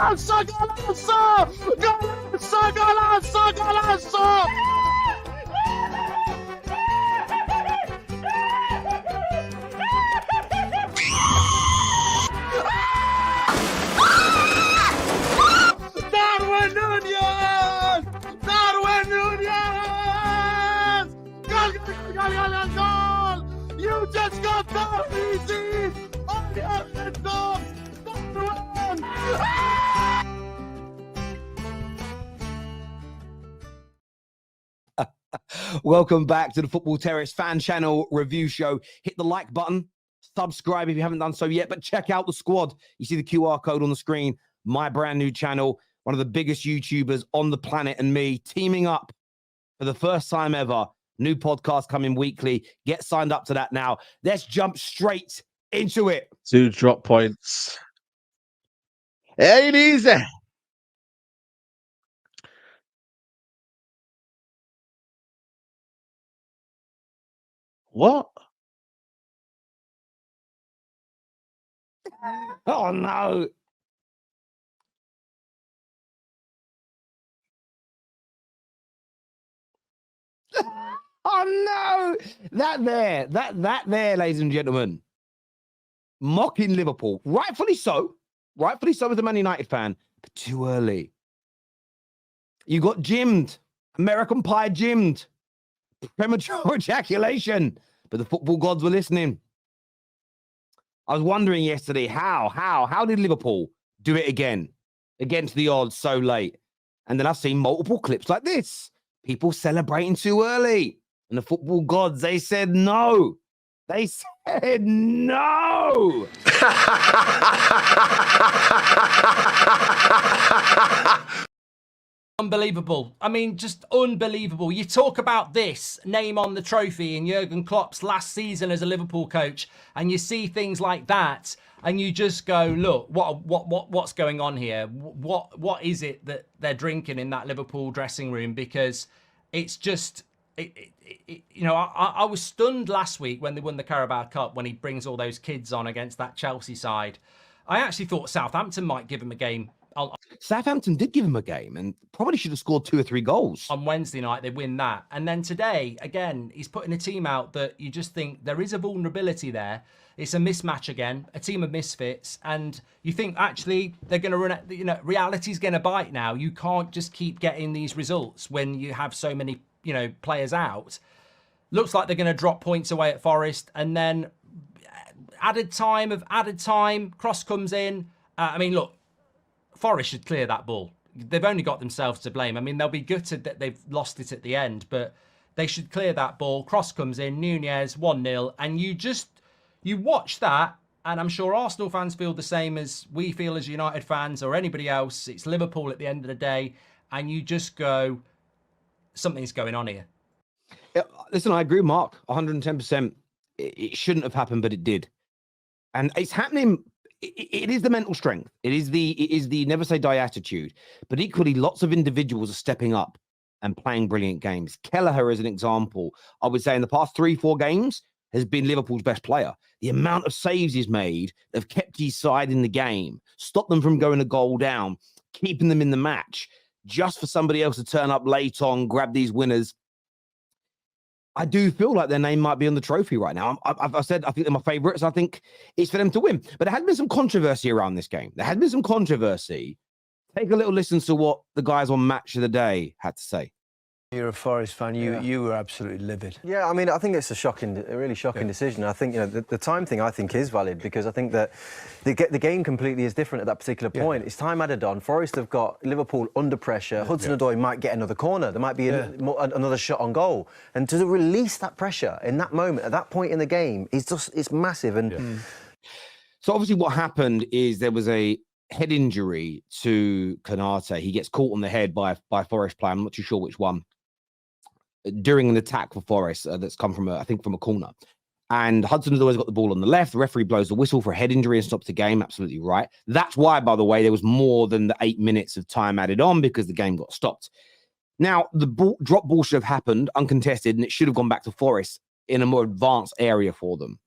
Golazo! Golazo! Golazo! Golazo! Golazo! Darwin Núñez! Darwin Núñez! Goal, goal, goal, goal, goal! You just got that easy! On the other dog! Darwin! Welcome back to the Football Terrace fan channel review show. Hit the like button, subscribe if you haven't done so yet, but check out the squad. You see the QR code on the screen. My brand new channel, one of the biggest YouTubers on the planet and me teaming up for the first time ever. New podcast coming weekly. Get signed up to that now. Let's jump straight into it. 2 drop points. Ain't easy. What? Oh, no. Oh, no. That there, ladies and gentlemen, mocking Liverpool. Rightfully so. Rightfully so as a Man United fan, but too early. You got gymmed. American Pie gymmed. Premature ejaculation. But the football gods were listening. I was wondering yesterday, how did Liverpool do it again against the odds so late? And then I've seen multiple clips like this. People celebrating too early. And the football gods, they said no. They said no. Unbelievable. I mean, just unbelievable. You talk about this name on the trophy in Jurgen Klopp's last season as a Liverpool coach, and you see things like that, and you just go, look, what's going on here? What is it that they're drinking in that Liverpool dressing room? Because it's just, you know, I was stunned last week when they won the Carabao Cup when he brings all those kids on against that Chelsea side. I actually thought Southampton might give him a game. Southampton did give him a game and probably should have scored 2 or 3 goals. On Wednesday night, they win that. And then today, again, he's putting a team out that you just think there is a vulnerability there. It's a mismatch again, a team of misfits. And you think, actually, they're going to run, you know, reality's going to bite now. You can't just keep getting these results when you have so many, you know, players out. Looks like they're going to drop points away at Forest. And then added time, Cross comes in. I mean, look, Forest should clear that ball. They've only got themselves to blame. I mean, they'll be gutted that they've lost it at the end, but they should clear that ball. Cross comes in, Núñez, 1-0, and you watch that, and I'm sure Arsenal fans feel the same as we feel as United fans or anybody else. It's Liverpool at the end of the day, and you just go, something's going on here. Yeah, listen, I agree, Mark, 110%. It shouldn't have happened, but it did. And it's happening. It is the mental strength. It is the never say die attitude. But equally, lots of individuals are stepping up and playing brilliant games. Kelleher, as an example, I would say in the past 3-4 games, has been Liverpool's best player. The amount of saves he's made have kept his side in the game, stopped them from going a goal down, keeping them in the match, just for somebody else to turn up late on, grab these winners. I do feel like their name might be on the trophy right now. I've said I think they're my favourites. I think it's for them to win. But there has been some controversy around this game. There has been some controversy. Take a little listen to what the guys on Match of the Day had to say. You're a Forest fan. You were absolutely livid. Yeah, I mean, I think it's a really shocking decision. I think, you know, the time thing I think is valid because I think that the game completely is different at that particular point. It's time added on. Forest have got Liverpool under pressure. Hudson-Odoi might get another corner. There might be another shot on goal. And to release that pressure in that moment, at that point in the game, it's massive. And So obviously what happened is there was a head injury to Konate. He gets caught on the head by a Forest player. I'm not too sure which one. During an attack for Forest that's come from, I think, from a corner. And Hudson has always got the ball on the left. The referee blows the whistle for a head injury and stops the game. Absolutely right. That's why, by the way, there was more than the 8 minutes of time added on because the game got stopped. Now, the drop ball should have happened uncontested and it should have gone back to Forest in a more advanced area for them.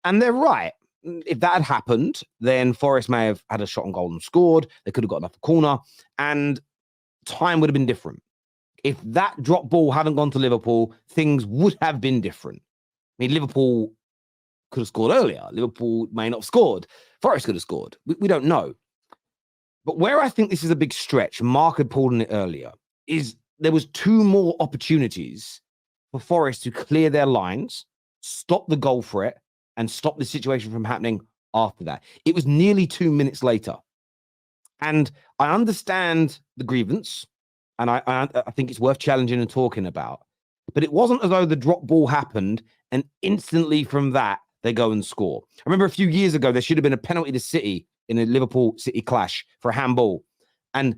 And they're right. if that had happened, then Forest may have had a shot on goal and scored. They could have got another corner, and time would have been different. If that drop ball hadn't gone to Liverpool, things would have been different. I mean, Liverpool could have scored earlier. Liverpool may not have scored. Forest could have scored. We don't know. But where I think this is a big stretch, Mark had pulled on it earlier, is there was 2 more opportunities for Forest to clear their lines, stop the goal threat, and stop the situation from happening after that. It was nearly 2 minutes later. And I understand the grievance, and I think it's worth challenging and talking about. But it wasn't as though the drop ball happened and instantly from that, they go and score. I remember a few years ago, there should have been a penalty to City in a Liverpool-City clash for a handball. And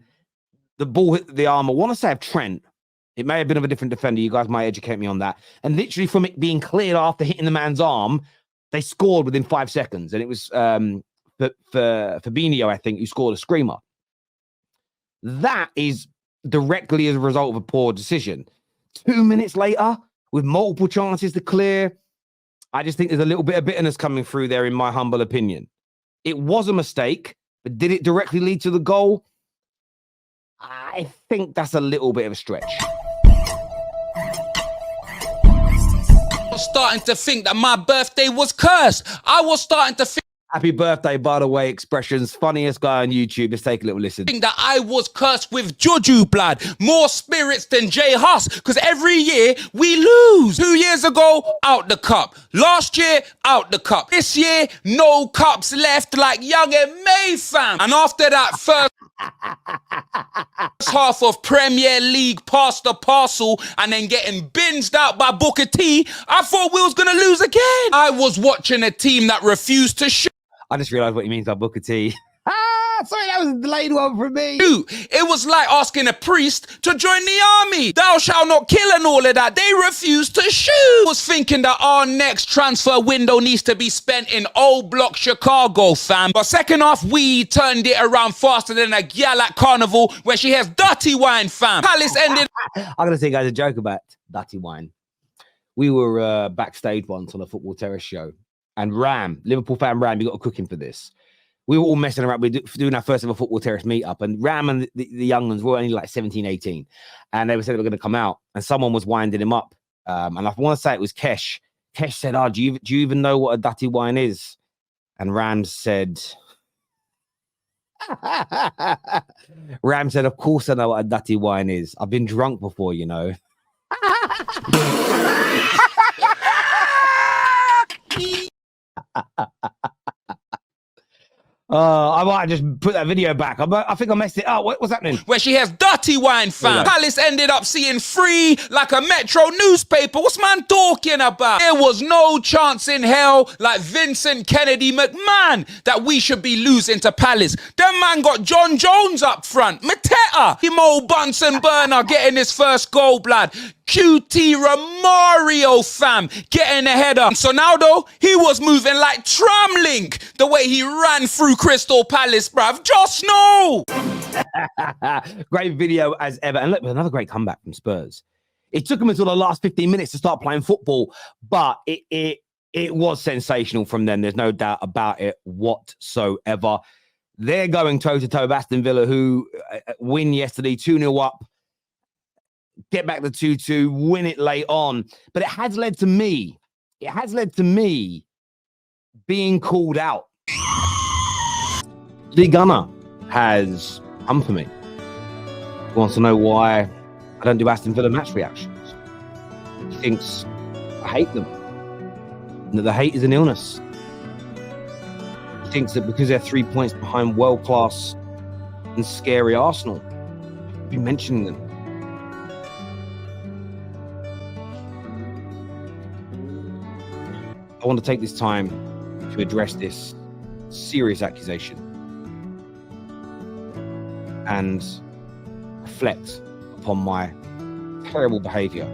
the ball hit the arm, I want to say of Trent. It may have been of a different defender. You guys might educate me on that. And literally from it being cleared after hitting the man's arm, they scored within 5 seconds. And it was for Fabinho, I think, who scored a screamer. That is directly as a result of a poor decision. 2 minutes later, with multiple chances to clear, I just think there's a little bit of bitterness coming through there, in my humble opinion. It was a mistake, but did it directly lead to the goal? I think that's a little bit of a stretch. I was starting to think that my birthday was cursed. I was starting to think Happy birthday, by the way, expressions. Funniest guy on YouTube. Let's take a little listen. that I was cursed with juju blood, more spirits than Jay Huss, because every year we lose. 2 years ago, out the cup. Last year, out the cup. This year, no cups left, like Young and May, fam. And after that first half of Premier League past the parcel and then getting binged out by Booker T, I thought we was going to lose again. I was watching a team that refused to shoot. I just realised what he means by Booker T. Sorry, that was a delayed one from me. It was like asking a priest to join the army. Thou shalt not kill and all of that. They refused to shoot. I was thinking that our next transfer window needs to be spent in old block Chicago, fam. But second half, we turned it around faster than a gal at Carnival where she has dirty wine, fam. Palace ended. I'm going to say, guys, a joke about dirty wine. We were backstage once on a Football Terrace show. And Ram, Liverpool fan Ram, you got to cook him for this. We were all messing around. We were doing our first ever Football Terrace meetup. And Ram and the young ones were only like 17, 18. And they said they were going to come out. And someone was winding him up. And I want to say it was Kesh. Kesh said, do you even know what a dirty wine is? And Ram said, of course I know what a dirty wine is. I've been drunk before, you know. I might just put that video back. I think I messed it up. What's happening? Where she has dirty wine, fam. Palace ended up seeing free like a Metro newspaper. What's man talking about? There was no chance in hell, like Vincent Kennedy McMahon, that we should be losing to Palace. Them man got John Jones up front. Mateta, Mo Bunsen Burner getting his first goal, blood. QT Romario, fam, getting a header. So now, though, he was moving like Tramlink, the way he ran through Crystal Palace, bruv. Just know. Great video as ever. And look, another great comeback from Spurs. It took them until the last 15 minutes to start playing football, but it was sensational from them. There's no doubt about it whatsoever. They're going toe-to-toe with Aston Villa, who win yesterday, 2-0 up. Get back to 2-2, win it late on. But it has led to me being called out. Lee Gunner has come for me. He wants to know why I don't do Aston Villa match reactions. He thinks I hate them, and that the hate is an illness. He thinks that because they're 3 points behind world-class and scary Arsenal, I'll be mentioning them. I want to take this time to address this serious accusation and reflect upon my terrible behaviour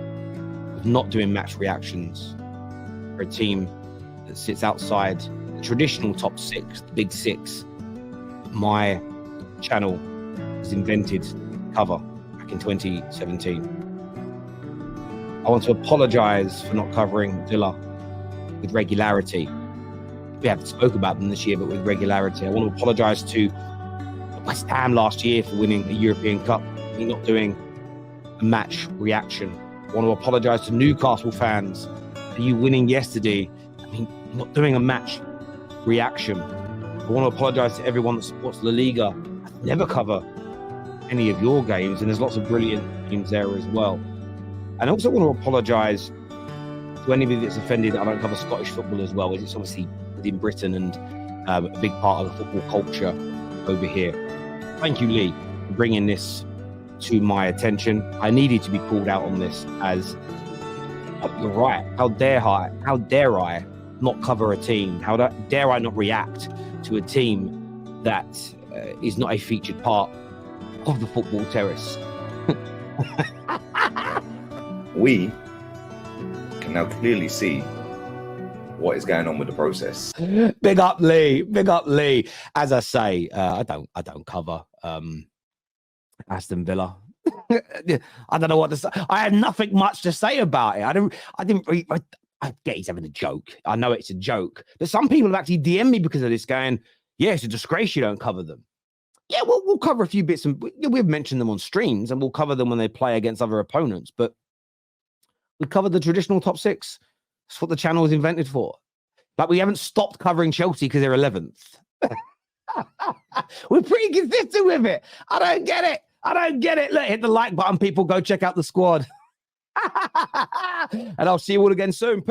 of not doing match reactions for a team that sits outside the traditional top six, the big six. My channel was invented to cover back in 2017. I want to apologise for not covering Villa with regularity. we haven't spoken about them this year, but with regularity. I want to apologise to West Ham last year for winning a European Cup, not doing a match reaction. I want to apologise to Newcastle fans for you winning yesterday, not doing a match reaction. I want to apologise to everyone that supports La Liga. I never cover any of your games, and there's lots of brilliant games there as well. And I also want to apologise to anybody that's offended that I don't cover Scottish football as well. It's obviously within Britain and a big part of the football culture over here. Thank you, Lee, for bringing this to my attention. I needed to be called out on this, as you're right. How dare I not cover a team? How dare I not react to a team that is not a featured part of the football terrace? We can now clearly see what is going on with the process. Big up Lee, big up Lee. As I say, I don't cover Aston Villa. I don't know what to say. I had nothing much to say about it. I get he's having a joke. I know it's a joke, but some people have actually DM'd me because of this, going, "Yeah, it's a disgrace you don't cover them." Yeah, we'll cover a few bits, and we've mentioned them on streams, and we'll cover them when they play against other opponents. But we cover the traditional top six. That's what the channel was invented for. Like, we haven't stopped covering Chelsea because they're 11th. We're pretty consistent with it. I don't get it. Look, hit the like button, people. Go check out the squad. And I'll see you all again soon.